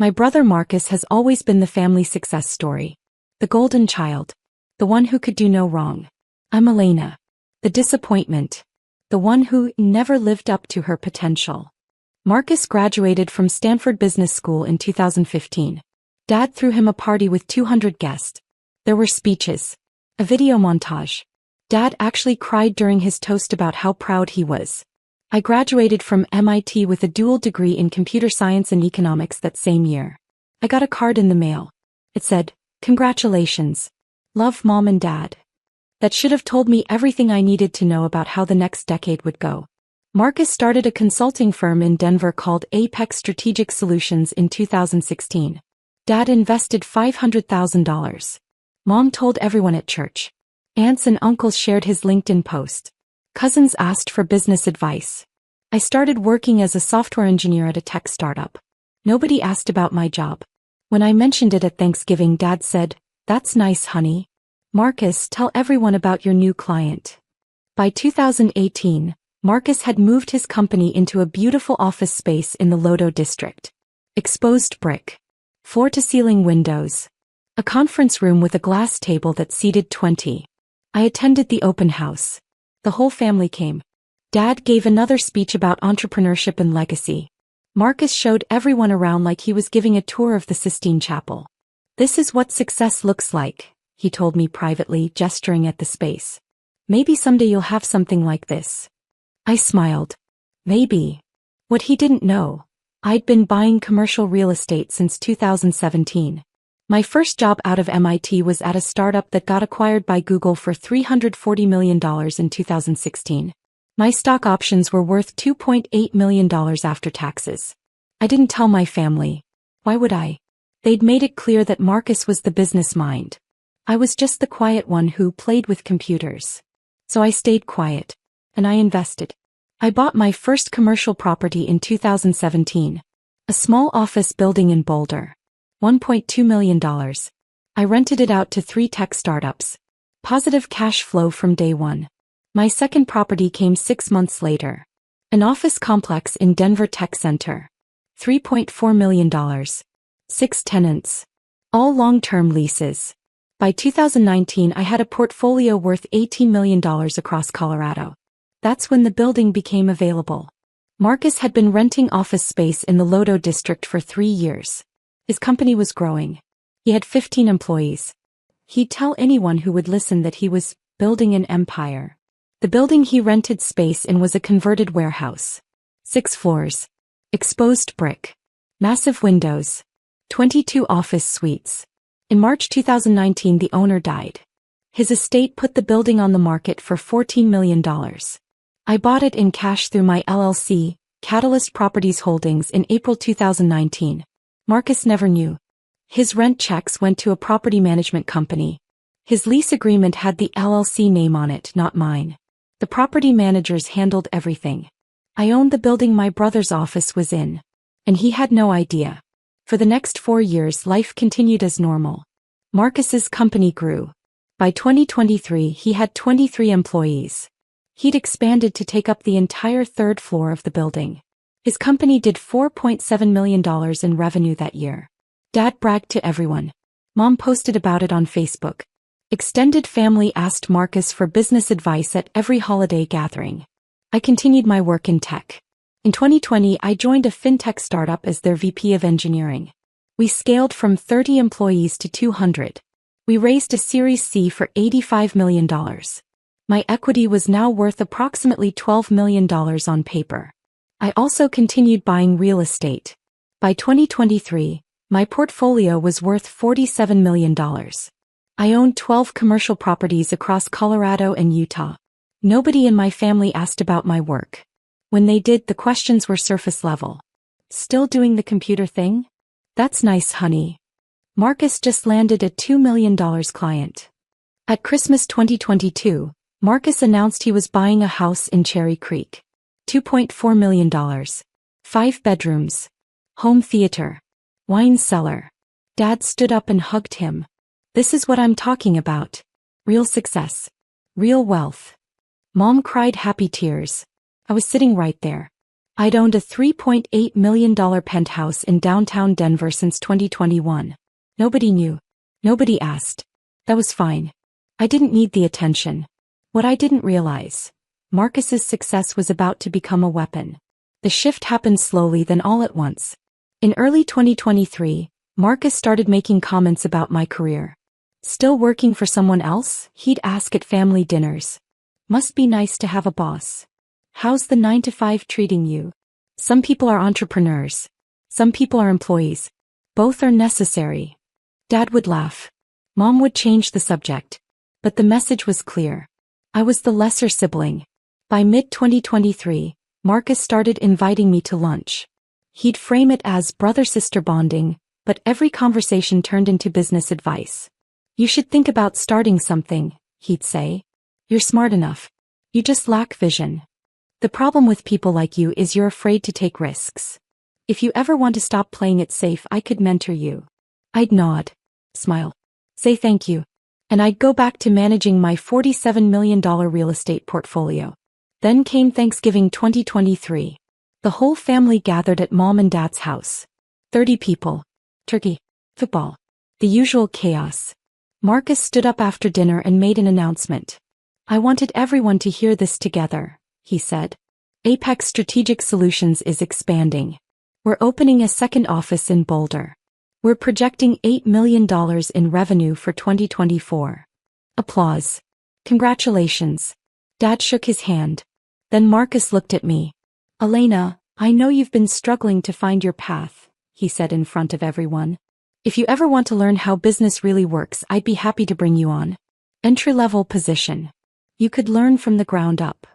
My brother Marcus has always been the family success story. The golden child. The one who could do no wrong. I'm Elena. The disappointment. The one who never lived up to her potential. Marcus graduated from Stanford Business School in 2015. Dad threw him a party with 200 guests. There were speeches. A video montage. Dad actually cried during his toast about how proud he was. I graduated from MIT with a dual degree in computer science and economics that same year. I got a card in the mail. It said, "Congratulations. Love, Mom and Dad." That should have told me everything I needed to know about how the next decade would go. Marcus started a consulting firm in Denver called Apex Strategic Solutions in 2016. Dad invested $500,000. Mom told everyone at church. Aunts and uncles shared his LinkedIn post. Cousins asked for business advice. I started working as a software engineer at a tech startup. Nobody asked about my job. When I mentioned it at Thanksgiving, Dad said, "That's nice, honey. Marcus, tell everyone about your new client." By 2018, Marcus had moved his company into a beautiful office space in the Lodo district. Exposed brick. Floor-to-ceiling windows. A conference room with a glass table that seated 20. I attended the open house. The whole family came. Dad gave another speech about entrepreneurship and legacy. Marcus showed everyone around like he was giving a tour of the Sistine Chapel. "This is what success looks like," he told me privately, gesturing at the space. "Maybe someday you'll have something like this." I smiled. Maybe. What he didn't know, I'd been buying commercial real estate since 2017. My first job out of MIT was at a startup that got acquired by Google for $340 million in 2016. My stock options were worth $2.8 million after taxes. I didn't tell my family. Why would I? They'd made it clear that Marcus was the business mind. I was just the quiet one who played with computers. So I stayed quiet. And I invested. I bought my first commercial property in 2017. A small office building in Boulder. $1.2 million. I rented it out to 3 tech startups. Positive cash flow from day one. My second property came 6 months later. An office complex in Denver Tech Center. $3.4 million. 6 tenants. All long-term leases. By 2019, I had a portfolio worth $18 million across Colorado. That's when the building became available. Marcus had been renting office space in the Lodo district for 3 years. His company was growing. He had 15 employees. He'd tell anyone who would listen that he was building an empire. The building he rented space in was a converted warehouse. 6 floors. Exposed brick. Massive windows. 22 office suites. In March 2019, the owner died. His estate put the building on the market for $14 million. I bought it in cash through my LLC, Catalyst Properties Holdings, in April 2019. Marcus never knew. His rent checks went to a property management company. His lease agreement had the LLC name on it, not mine. The property managers handled everything. I owned the building my brother's office was in. And he had no idea. For the next 4 years, life continued as normal. Marcus's company grew. By 2023, he had 23 employees. He'd expanded to take up the entire 3rd floor of the building. His company did $4.7 million in revenue that year. Dad bragged to everyone. Mom posted about it on Facebook. Extended family asked Marcus for business advice at every holiday gathering. I continued my work in tech. In 2020, I joined a fintech startup as their VP of engineering. We scaled from 30 employees to 200. We raised a Series C for $85 million. My equity was now worth approximately $12 million on paper. I also continued buying real estate. By 2023, my portfolio was worth $47 million. I owned 12 commercial properties across Colorado and Utah. Nobody in my family asked about my work. When they did, the questions were surface level. "Still doing the computer thing? That's nice, honey. Marcus just landed a $2 million client." At Christmas 2022, Marcus announced he was buying a house in Cherry Creek. $2.4 million. 5 bedrooms. Home theater. Wine cellar. Dad stood up and hugged him. "This is what I'm talking about. Real success. Real wealth." Mom cried happy tears. I was sitting right there. I'd owned a $3.8 million penthouse in downtown Denver since 2021. Nobody knew. Nobody asked. That was fine. I didn't need the attention. What I didn't realize, Marcus's success was about to become a weapon. The shift happened slowly then all at once. In early 2023, Marcus started making comments about my career. Still working for someone else? He'd ask at family dinners. Must be nice to have a boss. How's the 9-to-5 treating you? Some people are entrepreneurs. Some people are employees. Both are necessary. Dad would laugh. Mom would change the subject. But the message was clear. I was the lesser sibling. By mid-2023, Marcus started inviting me to lunch. He'd frame it as brother-sister bonding, but every conversation turned into business advice. You should think about starting something, he'd say. You're smart enough. You just lack vision. The problem with people like you is you're afraid to take risks. If you ever want to stop playing it safe, I could mentor you. I'd nod, smile, say thank you, and I'd go back to managing my $47 million real estate portfolio. Then came Thanksgiving 2023. The whole family gathered at Mom and Dad's house. 30 people. Turkey. Football. The usual chaos. Marcus stood up after dinner and made an announcement. I wanted everyone to hear this together, he said. Apex Strategic Solutions is expanding. We're opening a second office in Boulder. We're projecting $8 million in revenue for 2024. Applause. Congratulations. Dad shook his hand. Then Marcus looked at me. Elena, I know you've been struggling to find your path, he said in front of everyone. If you ever want to learn how business really works, I'd be happy to bring you on. Entry-level position. You could learn from the ground up.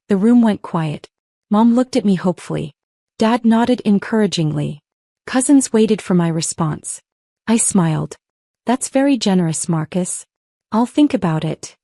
The room went quiet. Mom looked at me hopefully. Dad nodded encouragingly. Cousins waited for my response. I smiled. That's very generous, Marcus. I'll think about it.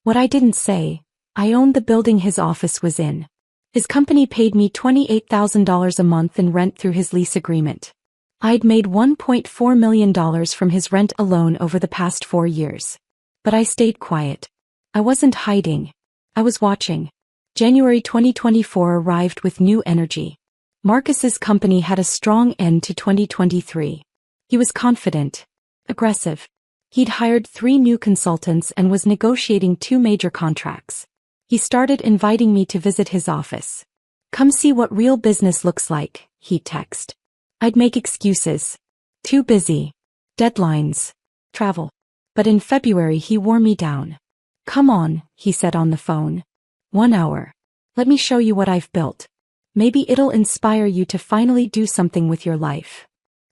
What I didn't say, I owned the building his office was in. His company paid me $28,000 a month in rent through his lease agreement. I'd made $1.4 million from his rent alone over the past 4 years. But I stayed quiet. I wasn't hiding. I was watching. January 2024 arrived with new energy. Marcus's company had a strong end to 2023. He was confident, aggressive. He'd hired 3 new consultants and was negotiating 2 major contracts. He started inviting me to visit his office. Come see what real business looks like, he'd text. I'd make excuses. Too busy. Deadlines. Travel. But in February he wore me down. Come on, he said on the phone. 1 hour. Let me show you what I've built. Maybe it'll inspire you to finally do something with your life.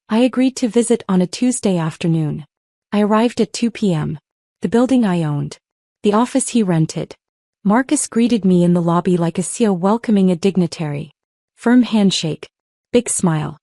I agreed to visit on a Tuesday afternoon. I arrived at 2 p.m. The building I owned. The office he rented. Marcus greeted me in the lobby like a CEO welcoming a dignitary. Firm handshake. Big smile.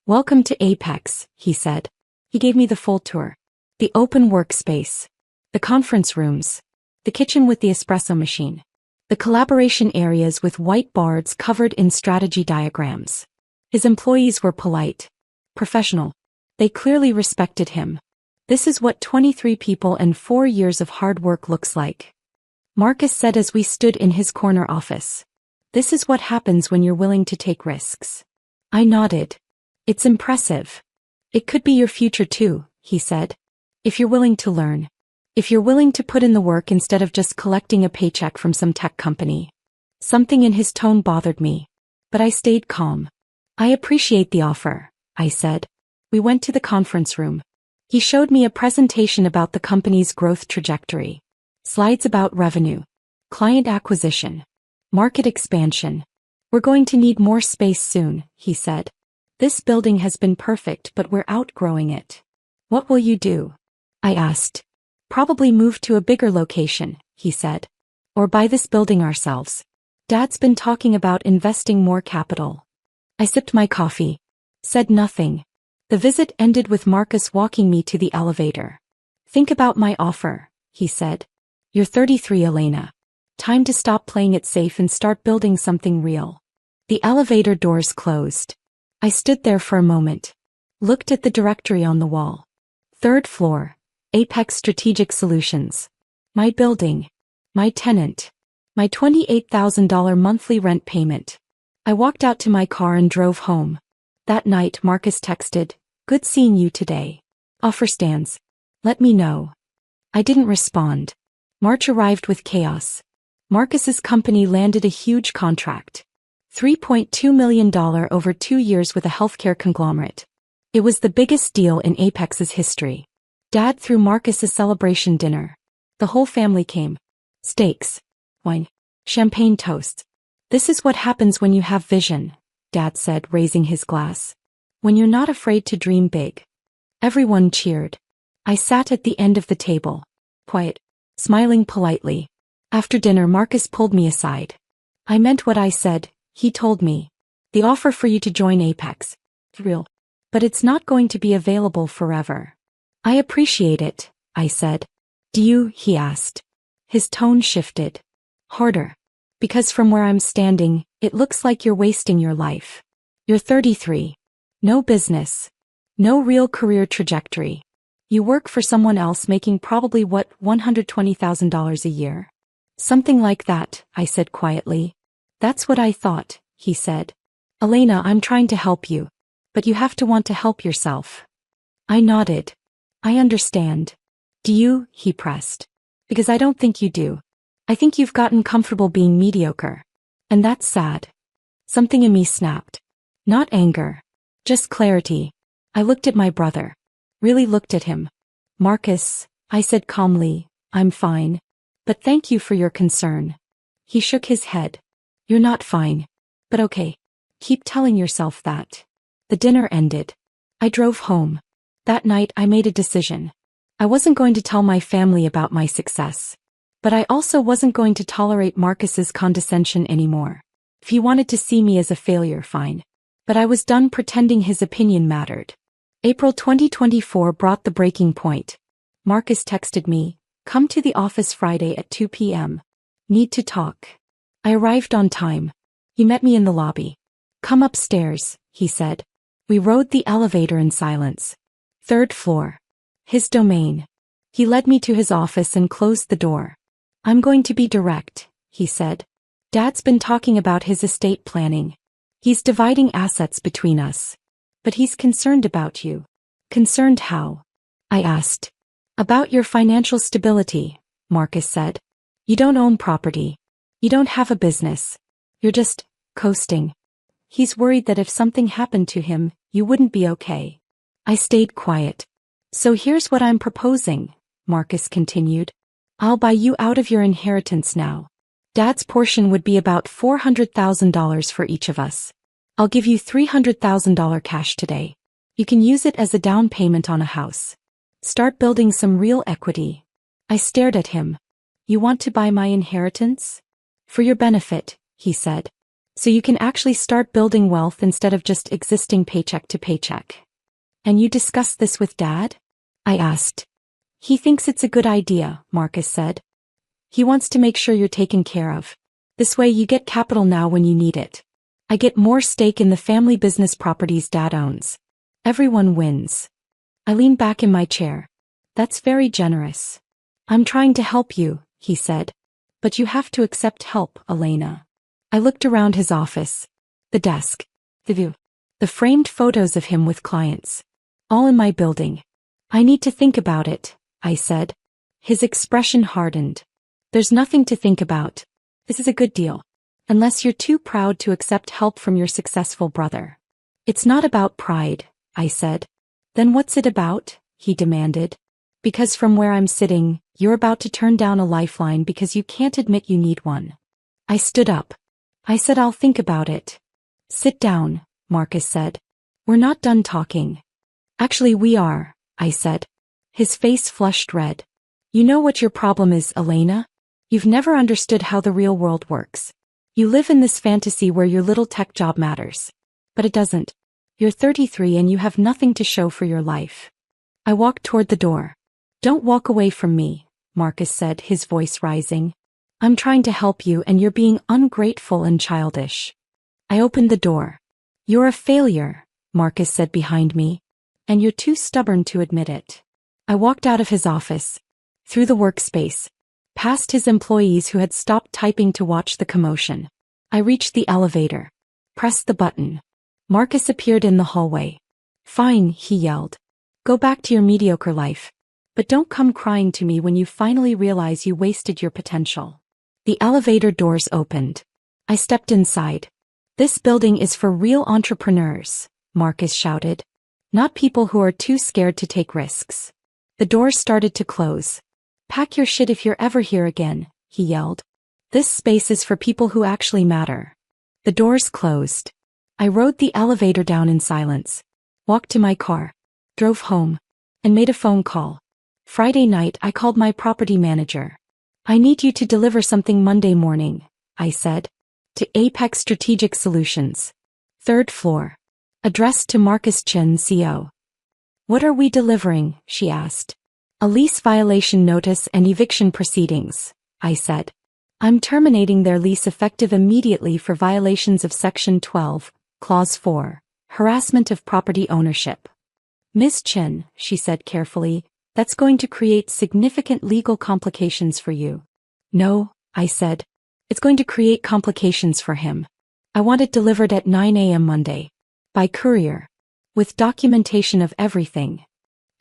Welcome to Apex, he said. He gave me the full tour. The open workspace. The conference rooms. The kitchen with the espresso machine. The collaboration areas with whiteboards covered in strategy diagrams. His employees were polite. Professional. They clearly respected him. This is what 23 people and 4 years of hard work looks like. Marcus said as we stood in his corner office. This is what happens when you're willing to take risks. I nodded. It's impressive. It could be your future too, he said. If you're willing to learn. If you're willing to put in the work instead of just collecting a paycheck from some tech company. Something in his tone bothered me. But I stayed calm. I appreciate the offer, I said. We went to the conference room. He showed me a presentation about the company's growth trajectory. Slides about revenue. Client acquisition. Market expansion. We're going to need more space soon, he said. This building has been perfect but we're outgrowing it. What will you do? I asked. Probably move to a bigger location, he said. Or buy this building ourselves. Dad's been talking about investing more capital. I sipped my coffee. Said nothing. The visit ended with Marcus walking me to the elevator. Think about my offer, he said. You're 33, Elena. Time to stop playing it safe and start building something real. The elevator doors closed. I stood there for a moment. Looked at the directory on the wall. 3rd floor. Apex Strategic Solutions. My building. My tenant. My $28,000 monthly rent payment. I walked out to my car and drove home. That night Marcus texted, "Good seeing you today. Offer stands. Let me know." I didn't respond. March arrived with chaos. Marcus's company landed a huge contract. $3.2 million over 2 years with a healthcare conglomerate. It was the biggest deal in Apex's history. Dad threw Marcus a celebration dinner. The whole family came. Steaks, wine, champagne toasts. "This is what happens when you have vision," Dad said, raising his glass. "When you're not afraid to dream big." Everyone cheered. I sat at the end of the table, quiet, smiling politely. After dinner Marcus pulled me aside. "I meant what I said," he told me. "The offer for you to join Apex. Real. But it's not going to be available forever." "I appreciate it," I said. "Do you?" he asked. His tone shifted. Harder. "Because from where I'm standing, it looks like you're wasting your life. You're 33. No business. No real career trajectory. You work for someone else making probably what, $120,000 a year?" "Something like that," I said quietly. "That's what I thought," he said. "Elena, I'm trying to help you. But you have to want to help yourself." I nodded. "I understand." "Do you?" he pressed. "Because I don't think you do. I think you've gotten comfortable being mediocre. And that's sad." Something in me snapped. Not anger. Just clarity. I looked at my brother. Really looked at him. "Marcus," I said calmly, "I'm fine. But thank you for your concern." He shook his head. "You're not fine. But okay. Keep telling yourself that." The dinner ended. I drove home. That night I made a decision. I wasn't going to tell my family about my success. But I also wasn't going to tolerate Marcus's condescension anymore. If he wanted to see me as a failure, fine. But I was done pretending his opinion mattered. April 2024 brought the breaking point. Marcus texted me, "Come to the office Friday at 2 p.m. Need to talk." I arrived on time. He met me in the lobby. "Come upstairs," he said. We rode the elevator in silence. 3rd floor. His domain. He led me to his office and closed the door. "I'm going to be direct," he said. "Dad's been talking about his estate planning. He's dividing assets between us. But he's concerned about you." "Concerned how?" I asked. "About your financial stability," Marcus said. "You don't own property. You don't have a business. You're just coasting. He's worried that if something happened to him, you wouldn't be okay." I stayed quiet. "So here's what I'm proposing," Marcus continued. "I'll buy you out of your inheritance now. Dad's portion would be about $400,000 for each of us. I'll give you $300,000 cash today. You can use it as a down payment on a house. Start building some real equity." I stared at him. "You want to buy my inheritance?" "For your benefit," he said. "So you can actually start building wealth instead of just existing paycheck to paycheck." "And you discussed this with Dad?" I asked. "He thinks it's a good idea," Marcus said. "He wants to make sure you're taken care of. This way you get capital now when you need it. I get more stake in the family business properties Dad owns. Everyone wins." I leaned back in my chair. "That's very generous." "I'm trying to help you," he said. "But you have to accept help, Elena." I looked around his office. The desk. The view. The framed photos of him with clients. All in my building. "I need to think about it," I said. His expression hardened. "There's nothing to think about. This is a good deal. Unless you're too proud to accept help from your successful brother." "It's not about pride," I said. "Then what's it about?" he demanded. "Because from where I'm sitting, you're about to turn down a lifeline because you can't admit you need one." I stood up. I said, "I'll think about it." "Sit down," Marcus said. "We're not done talking." "Actually we are," I said. His face flushed red. "You know what your problem is, Elena? You've never understood how the real world works. You live in this fantasy where your little tech job matters. But it doesn't. You're 33 and you have nothing to show for your life." I walked toward the door. "Don't walk away from me," Marcus said, his voice rising. "I'm trying to help you and you're being ungrateful and childish." I opened the door. "You're a failure," Marcus said behind me. "And you're too stubborn to admit it." I walked out of his office. Through the workspace. Past his employees who had stopped typing to watch the commotion. I reached the elevator. Press the button. Marcus appeared in the hallway. Fine, he yelled. Go back to your mediocre life. But don't come crying to me when you finally realize you wasted your potential. The elevator doors opened. I stepped inside. This building is for real entrepreneurs, Marcus shouted. Not people who are too scared to take risks. The doors started to close. Pack your shit if you're ever here again, he yelled. This space is for people who actually matter. The doors closed. I rode the elevator down in silence, walked to my car, drove home, and made a phone call. Friday night I called my property manager. I need you to deliver something Monday morning, I said. To Apex Strategic Solutions. 3rd floor. Addressed to Marcus Chen, CO. What are we delivering? She asked. A lease violation notice and eviction proceedings, I said. I'm terminating their lease effective immediately for violations of Section 12, Clause 4, harassment of property ownership. Ms. Chen, she said carefully, that's going to create significant legal complications for you. No, I said. It's going to create complications for him. I want it delivered at 9 a.m. Monday. By courier. With documentation of everything.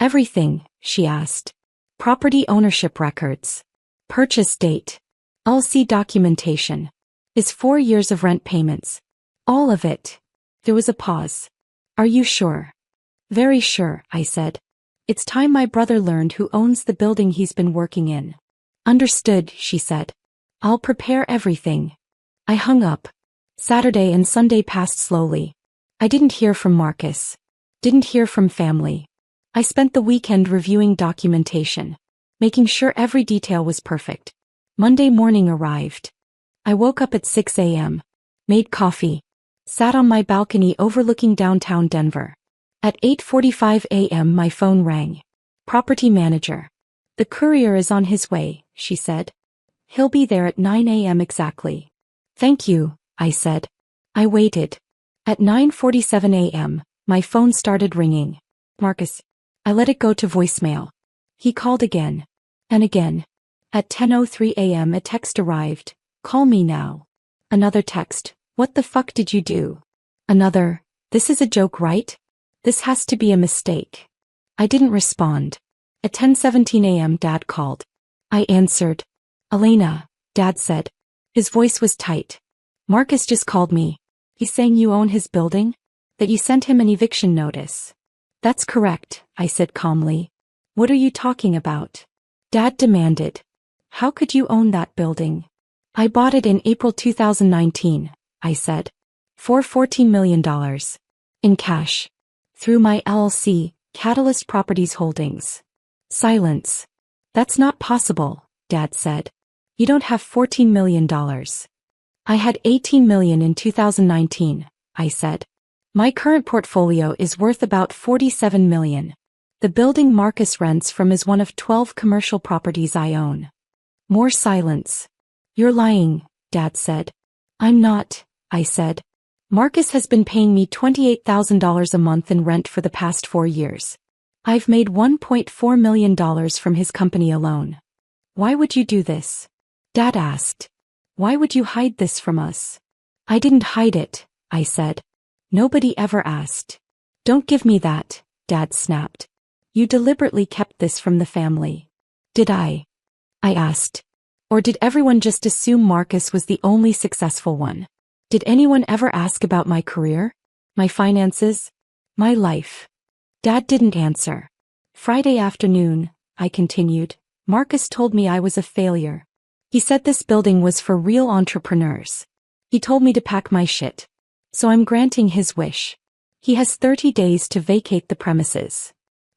Everything, she asked. Property ownership records. Purchase date. LC documentation. Is 4 years of rent payments. All of it. There was a pause. Are you sure? Very sure, I said. It's time my brother learned who owns the building he's been working in. Understood, she said. I'll prepare everything. I hung up. Saturday and Sunday passed slowly. I didn't hear from Marcus. Didn't hear from family. I spent the weekend reviewing documentation, making sure every detail was perfect. Monday morning arrived. I woke up at 6 a.m., made coffee, sat on my balcony overlooking downtown Denver. At 8:45 a.m. my phone rang. Property manager. The courier is on his way, she said. He'll be there at 9 a.m. exactly. Thank you, I said. I waited. At 9:47 a.m., my phone started ringing. Marcus. I let it go to voicemail. He called again. And again. At 10:03 a.m. a text arrived. Call me now. Another text. What the fuck did you do? Another. This is a joke, right? This has to be a mistake. I didn't respond. At 10:17 a.m. Dad called. I answered. Elena, Dad said. His voice was tight. Marcus just called me. He's saying you own his building? That you sent him an eviction notice. That's correct, I said calmly. What are you talking about? Dad demanded. How could you own that building? I bought it in April 2019, I said. For $14 million. In cash. Through my LLC, Catalyst Properties Holdings. Silence. That's not possible, Dad said. You don't have $14 million. I had $18 million in 2019, I said. My current portfolio is worth about $47 million. The building Marcus rents from is one of 12 commercial properties I own. More silence. You're lying, Dad said. I'm not, I said. Marcus has been paying me $28,000 a month in rent for the past 4 years. I've made $1.4 million from his company alone. Why would you do this? Dad asked. Why would you hide this from us? I didn't hide it, I said. Nobody ever asked. Don't give me that, Dad snapped. You deliberately kept this from the family. Did I asked. Or did everyone just assume Marcus was the only successful one? Did anyone ever ask about my career? My finances? My life? Dad didn't answer. Friday afternoon, I continued, Marcus told me I was a failure. He said this building was for real entrepreneurs. He told me to pack my shit. So I'm granting his wish. He has 30 days to vacate the premises.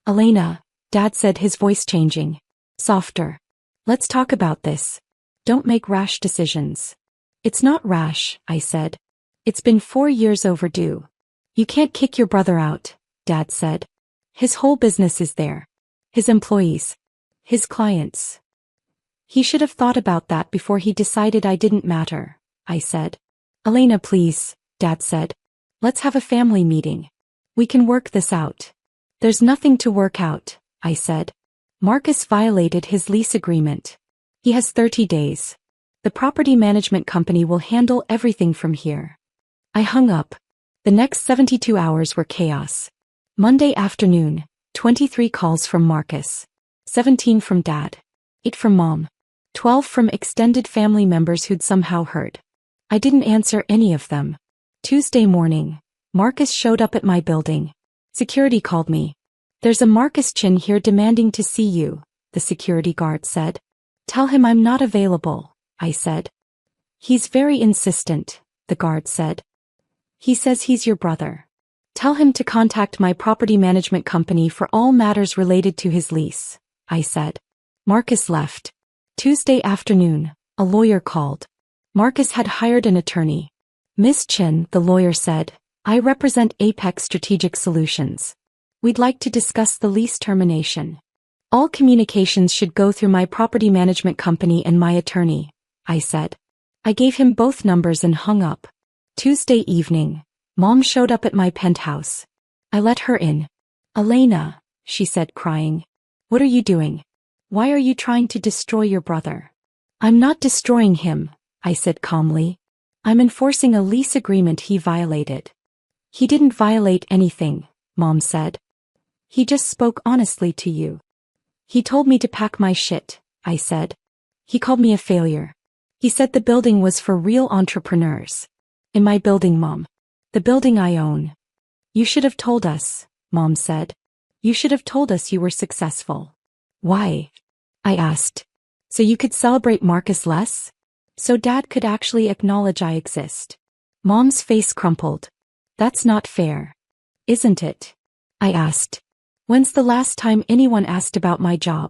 Elena, Dad said, his voice changing. Softer. Let's talk about this. Don't make rash decisions. It's not rash, I said. It's been 4 years overdue. You can't kick your brother out, Dad said. His whole business is there. His employees. His clients. He should have thought about that before he decided I didn't matter, I said. Elena, please, Dad said. Let's have a family meeting. We can work this out. There's nothing to work out, I said. Marcus violated his lease agreement. He has 30 days. The property management company will handle everything from here. I hung up. The next 72 hours were chaos. Monday afternoon, 23 calls from Marcus. 17 from Dad. 8 from Mom. 12 from extended family members who'd somehow heard. I didn't answer any of them. Tuesday morning, Marcus showed up at my building. Security called me. "There's a Marcus Chin here demanding to see you," the security guard said. "Tell him I'm not available," I said. "He's very insistent," the guard said. "He says he's your brother. Tell him to contact my property management company for all matters related to his lease," I said. Marcus left. Tuesday afternoon, a lawyer called. Marcus had hired an attorney. "Miss Chin," the lawyer said, "I represent Apex Strategic Solutions. We'd like to discuss the lease termination. All communications should go through my property management company and my attorney," I said. I gave him both numbers and hung up. Tuesday evening, Mom showed up at my penthouse. I let her in. "Elena," she said, crying. "What are you doing? Why are you trying to destroy your brother?" "I'm not destroying him," I said calmly. "I'm enforcing a lease agreement he violated." "He didn't violate anything," Mom said. "He just spoke honestly to you." "He told me to pack my shit," I said. "He called me a failure. He said the building was for real entrepreneurs." "In my building, Mom. The building I own." "You should have told us," Mom said. "You should have told us you were successful." "Why?" I asked. "So you could celebrate Marcus less? So Dad could actually acknowledge I exist." Mom's face crumpled. "That's not fair. Isn't it?" I asked. "When's the last time anyone asked about my job,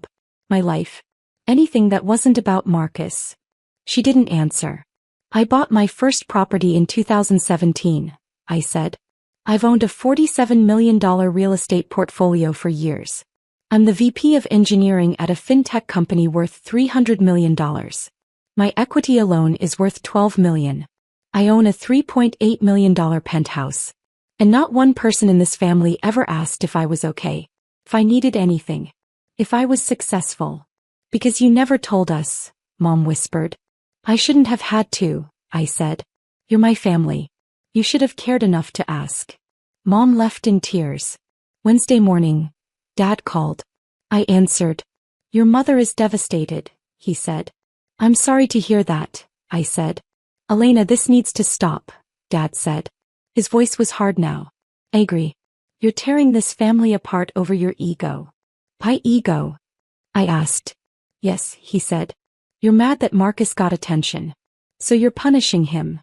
my life, anything that wasn't about Marcus?" She didn't answer. "I bought my first property in 2017, I said. "I've owned a $47 million real estate portfolio for years. I'm the VP of engineering at a fintech company worth $300 million. My equity alone is worth $12 million. I own a $3.8 million penthouse. And not one person in this family ever asked if I was okay, if I needed anything, if I was successful. Because you never told us," Mom whispered. "I shouldn't have had to," I said. "You're my family. You should have cared enough to ask." Mom left in tears. Wednesday morning, Dad called. I answered. "Your mother is devastated," he said. "I'm sorry to hear that," I said. "Elena, this needs to stop," Dad said. His voice was hard now. "I agree. You're tearing this family apart over your ego." "My ego?" I asked. "Yes," he said. "You're mad that Marcus got attention. So you're punishing him."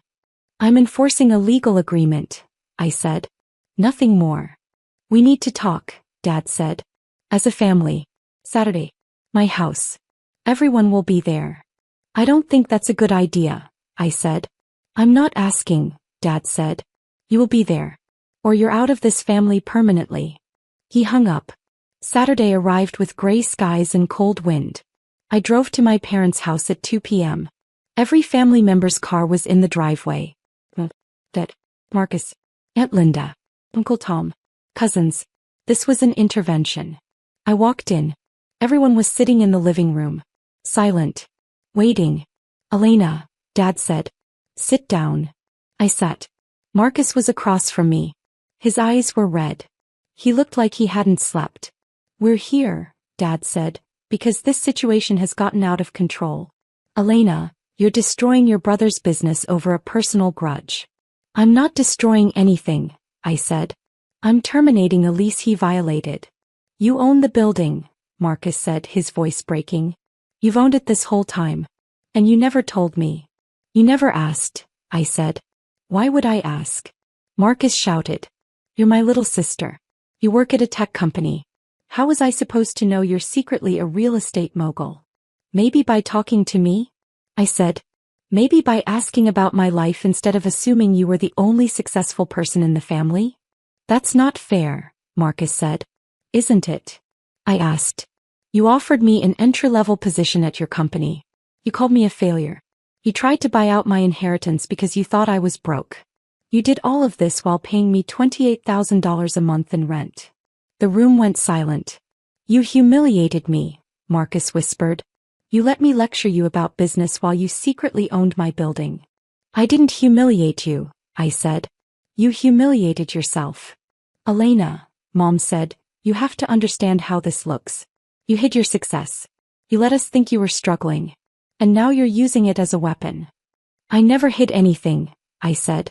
"I'm enforcing a legal agreement," I said. "Nothing more." "We need to talk," Dad said. "As a family. Saturday. My house. Everyone will be there." "I don't think that's a good idea," I said. "I'm not asking," Dad said. "You will be there. Or you're out of this family permanently." He hung up. Saturday arrived with gray skies and cold wind. I drove to my parents' house at 2 p.m. Every family member's car was in the driveway. Dad, Marcus, Aunt Linda, Uncle Tom, cousins. This was an intervention. I walked in. Everyone was sitting in the living room. Silent. Waiting. "Elena," Dad said. "Sit down." I sat. Marcus was across from me. His eyes were red. He looked like he hadn't slept. "We're here," Dad said, "because this situation has gotten out of control. Elena, you're destroying your brother's business over a personal grudge." "I'm not destroying anything," I said. "I'm terminating a lease he violated." "You own the building," Marcus said, his voice breaking. "You've owned it this whole time. And you never told me." "You never asked," I said. "Why would I ask?" Marcus shouted. "You're my little sister. You work at a tech company. How was I supposed to know you're secretly a real estate mogul?" "Maybe by talking to me?" I said. "Maybe by asking about my life instead of assuming you were the only successful person in the family?" "That's not fair," Marcus said. "Isn't it?" I asked. "You offered me an entry-level position at your company. You called me a failure. You tried to buy out my inheritance because you thought I was broke. You did all of this while paying me $28,000 a month in rent." The room went silent. "You humiliated me," Marcus whispered. "You let me lecture you about business while you secretly owned my building." "I didn't humiliate you," I said. You humiliated yourself. Elena, Mom said, you have to understand how this looks. You hid your success. You let us think you were struggling. And now you're using it as a weapon. I never hid anything, I said.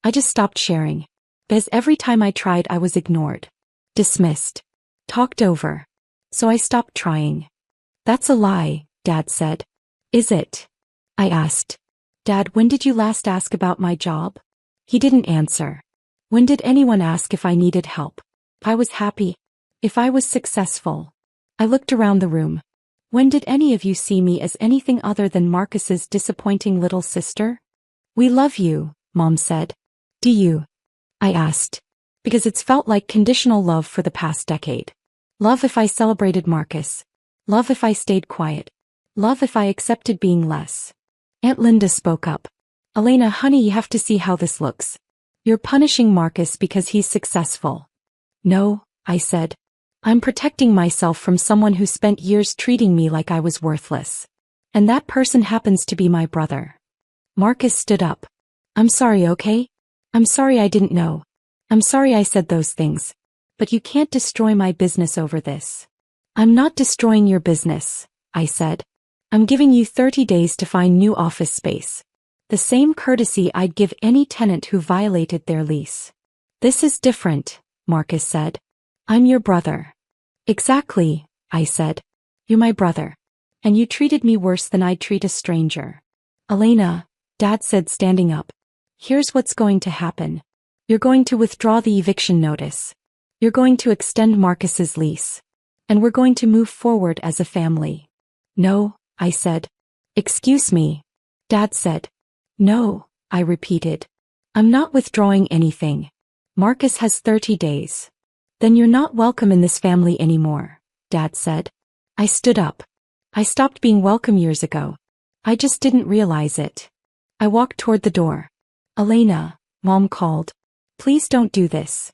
I just stopped sharing. Because every time I tried I was ignored. Dismissed. Talked over. So I stopped trying. That's a lie, Dad said. Is it? I asked. Dad, when did you last ask about my job? He didn't answer. When did anyone ask if I needed help? If I was happy? If I was successful? I looked around the room. When did any of you see me as anything other than Marcus's disappointing little sister? We love you, Mom said. Do you? I asked. Because it's felt like conditional love for the past decade. Love if I celebrated Marcus. Love if I stayed quiet. Love if I accepted being less. Aunt Linda spoke up. Elena, honey, you have to see how this looks. You're punishing Marcus because he's successful. No, I said. I'm protecting myself from someone who spent years treating me like I was worthless. And that person happens to be my brother. Marcus stood up. I'm sorry, okay? I'm sorry I didn't know. I'm sorry I said those things. But you can't destroy my business over this. I'm not destroying your business, I said. I'm giving you 30 days to find new office space. The same courtesy I'd give any tenant who violated their lease. This is different, Marcus said. I'm your brother. Exactly, I said. You're my brother. And you treated me worse than I'd treat a stranger. Elena, Dad said, standing up. Here's what's going to happen. You're going to withdraw the eviction notice. You're going to extend Marcus's lease. And we're going to move forward as a family. No, I said. Excuse me. Dad said. No, I repeated. I'm not withdrawing anything. Marcus has 30 days. Then you're not welcome in this family anymore, Dad said. I stood up. I stopped being welcome years ago. I just didn't realize it. I walked toward the door. Elena, Mom called. Please don't do this.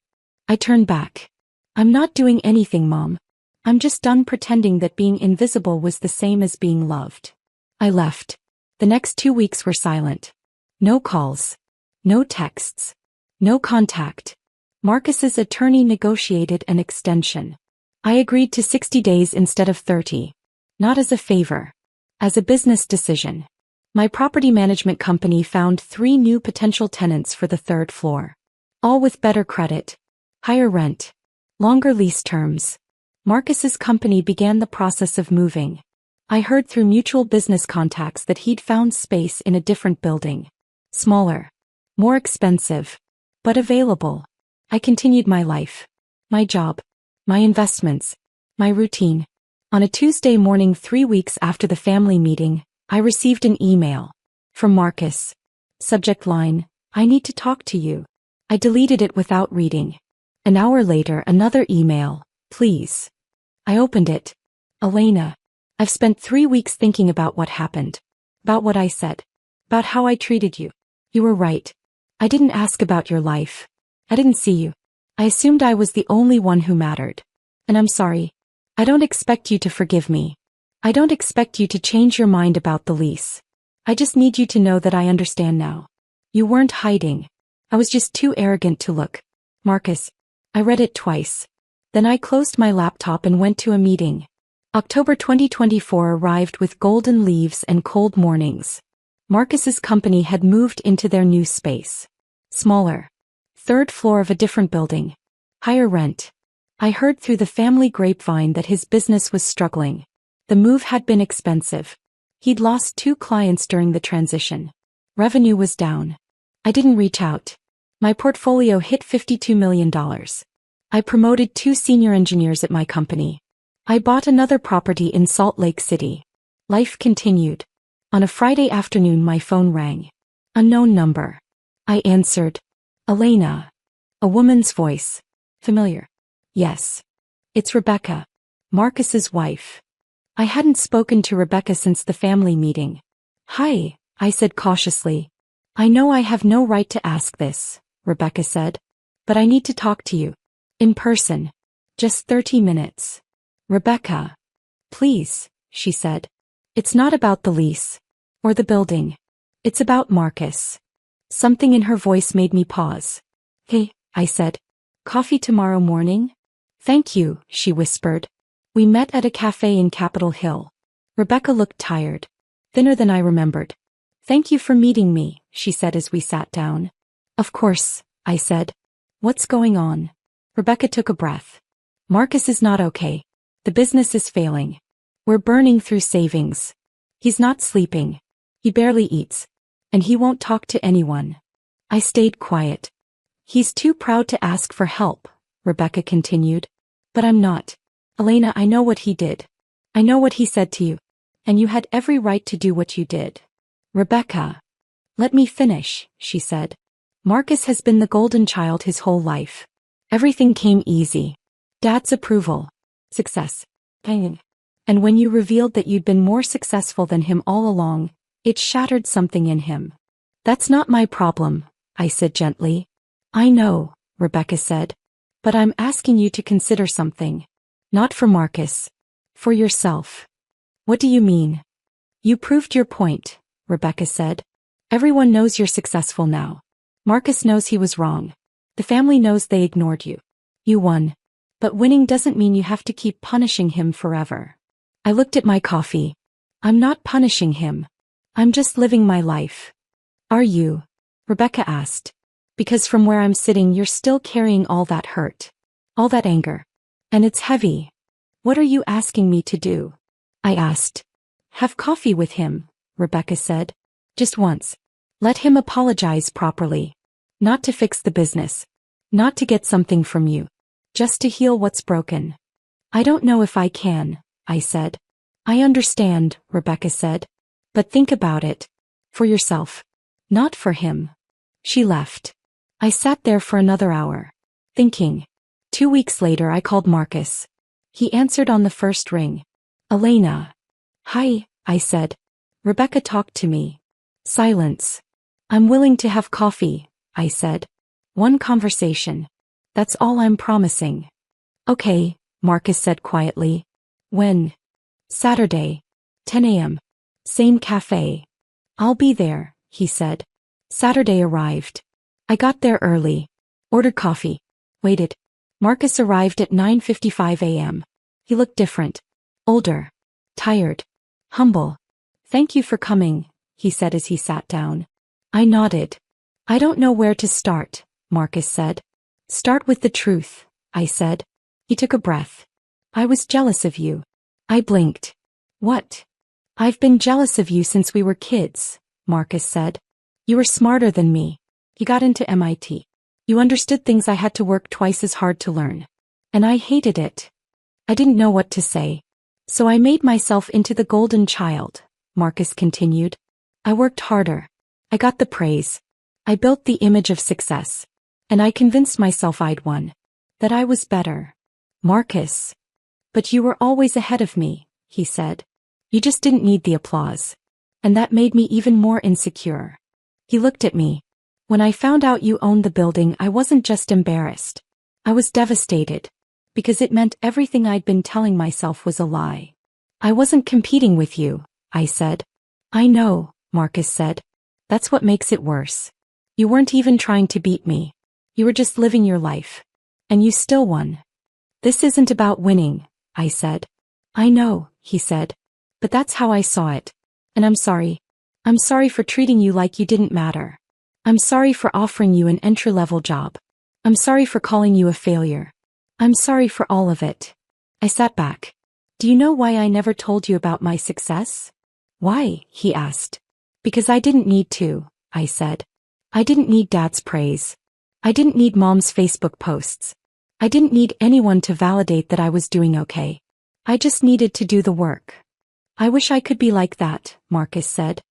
I turned back. I'm not doing anything, Mom. I'm just done pretending that being invisible was the same as being loved. I left. The next 2 weeks were silent. No calls. No texts. No contact. Marcus's attorney negotiated an extension. I agreed to 60 days instead of 30. Not as a favor. As a business decision. My property management company found 3 new potential tenants for the 3rd floor. All with better credit. Higher rent. Longer lease terms. Marcus's company began the process of moving. I heard through mutual business contacts that he'd found space in a different building. Smaller. More expensive. But available. I continued my life. My job. My investments. My routine. On a Tuesday morning 3 weeks after the family meeting, I received an email. From Marcus. Subject line, I need to talk to you. I deleted it without reading. An hour later, another email, please. I opened it. Elena. I've spent 3 weeks thinking about what happened. About what I said. About how I treated you. You were right. I didn't ask about your life. I didn't see you. I assumed I was the only one who mattered. And I'm sorry. I don't expect you to forgive me. I don't expect you to change your mind about the lease. I just need you to know that I understand now. You weren't hiding. I was just too arrogant to look. Marcus. I read it twice. Then I closed my laptop and went to a meeting. October 2024 arrived with golden leaves and cold mornings. Marcus's company had moved into their new space. Smaller. 3rd floor of a different building. Higher rent. I heard through the family grapevine that his business was struggling. The move had been expensive. He'd lost 2 clients during the transition. Revenue was down. I didn't reach out. My portfolio hit $52 million. I promoted 2 senior engineers at my company. I bought another property in Salt Lake City. Life continued. On a Friday afternoon my phone rang. Unknown number. I answered. Elena. A woman's voice. Familiar. Yes. It's Rebecca. Marcus's wife. I hadn't spoken to Rebecca since the family meeting. Hi, I said cautiously. I know I have no right to ask this, Rebecca said. But I need to talk to you. In person. Just 30 minutes. Rebecca. Please, she said. It's not about the lease. Or the building. It's about Marcus. Something in her voice made me pause. Hey, I said. Coffee tomorrow morning? Thank you, she whispered. We met at a cafe in Capitol Hill. Rebecca looked tired. Thinner than I remembered. Thank you for meeting me, she said as we sat down. Of course, I said. What's going on? Rebecca took a breath. Marcus is not okay. The business is failing. We're burning through savings. He's not sleeping. He barely eats. And he won't talk to anyone. I stayed quiet. He's too proud to ask for help, Rebecca continued. But I'm not. Elena, I know what he did. I know what he said to you. And you had every right to do what you did. Rebecca. Let me finish, she said. Marcus has been the golden child his whole life. Everything came easy. Dad's approval. Success. Pain. And when you revealed that you'd been more successful than him all along, it shattered something in him. That's not my problem, I said gently. I know, Rebecca said. But I'm asking you to consider something. Not for Marcus. For yourself. What do you mean? You proved your point, Rebecca said. Everyone knows you're successful now. Marcus knows he was wrong. The family knows they ignored you. You won. But winning doesn't mean you have to keep punishing him forever. I looked at my coffee. I'm not punishing him. I'm just living my life. Are you? Rebecca asked. Because from where I'm sitting you're still carrying all that hurt. All that anger. And it's heavy. What are you asking me to do? I asked. Have coffee with him, Rebecca said. Just once. Let him apologize properly. Not to fix the business. Not to get something from you. Just to heal what's broken. I don't know if I can, I said. I understand, Rebecca said. But think about it. For yourself. Not for him. She left. I sat there for another hour. Thinking. 2 weeks later I called Marcus. He answered on the first ring. Elena. Hi, I said. Rebecca talked to me. Silence. I'm willing to have coffee, I said. One conversation. That's all I'm promising. Okay, Marcus said quietly. When? Saturday. 10 a.m. Same cafe. I'll be there, he said. Saturday arrived. I got there early. Ordered coffee. Waited. Marcus arrived at 9:55 a.m. He looked different. Older. Tired. Humble. Thank you for coming, he said as he sat down. I nodded. I don't know where to start, Marcus said. Start with the truth, I said. He took a breath. I was jealous of you. I blinked. What? I've been jealous of you since we were kids, Marcus said. You were smarter than me. You got into MIT. You understood things I had to work twice as hard to learn. And I hated it. I didn't know what to say. So I made myself into the golden child, Marcus continued. I worked harder. I got the praise. I built the image of success. And I convinced myself I'd won. That I was better. Marcus. But you were always ahead of me, he said. You just didn't need the applause. And that made me even more insecure. He looked at me. When I found out you owned the building, I wasn't just embarrassed. I was devastated. Because it meant everything I'd been telling myself was a lie. I wasn't competing with you, I said. I know, Marcus said. That's what makes it worse. You weren't even trying to beat me. You were just living your life. And you still won. This isn't about winning, I said. I know, he said. But that's how I saw it. And I'm sorry. I'm sorry for treating you like you didn't matter. I'm sorry for offering you an entry-level job. I'm sorry for calling you a failure. I'm sorry for all of it. I sat back. Do you know why I never told you about my success? Why? He asked. Because I didn't need to, I said. I didn't need Dad's praise. I didn't need Mom's Facebook posts. I didn't need anyone to validate that I was doing okay. I just needed to do the work. I wish I could be like that, Marcus said.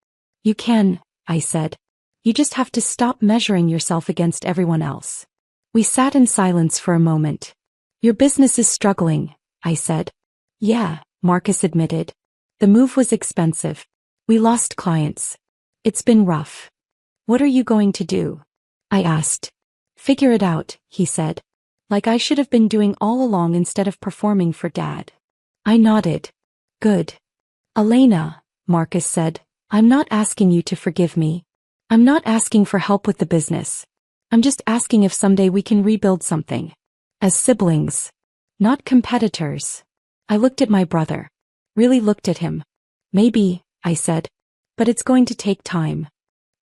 You can, I said. You just have to stop measuring yourself against everyone else. We sat in silence for a moment. Your business is struggling, I said. Yeah, Marcus admitted. The move was expensive. We lost clients. It's been rough. What are you going to do? I asked. Figure it out, he said. Like I should have been doing all along instead of performing for Dad. I nodded. Good. Elena, Marcus said, I'm not asking you to forgive me. I'm not asking for help with the business. I'm just asking if someday we can rebuild something. As siblings. Not competitors. I looked at my brother. Really looked at him. Maybe, I said. But it's going to take time.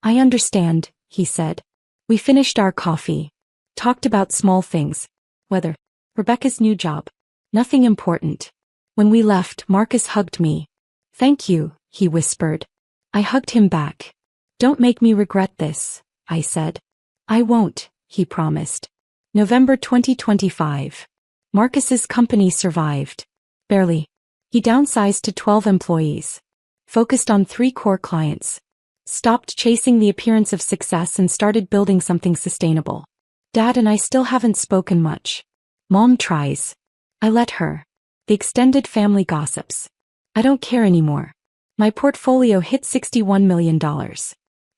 I understand, he said. We finished our coffee. Talked about small things. Weather. Rebecca's new job. Nothing important. When we left, Marcus hugged me. Thank you, he whispered. I hugged him back. Don't make me regret this, I said. I won't, he promised. November 2025. Marcus's company survived. Barely. He downsized to 12 employees. Focused on 3 core clients. Stopped chasing the appearance of success and started building something sustainable. Dad and I still haven't spoken much. Mom tries. I let her. The extended family gossips. I don't care anymore. My portfolio hit $61 million.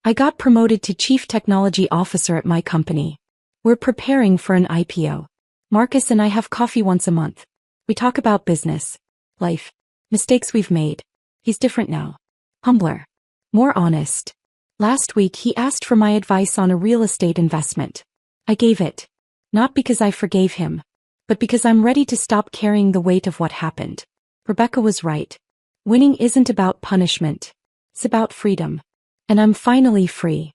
I got promoted to Chief Technology Officer at my company. We're preparing for an IPO. Marcus and I have coffee once a month. We talk about business, life, mistakes we've made. He's different now. Humbler. More honest. Last week he asked for my advice on a real estate investment. I gave it. Not because I forgave him, but because I'm ready to stop carrying the weight of what happened. Rebecca was right. Winning isn't about punishment. It's about freedom. And I'm finally free.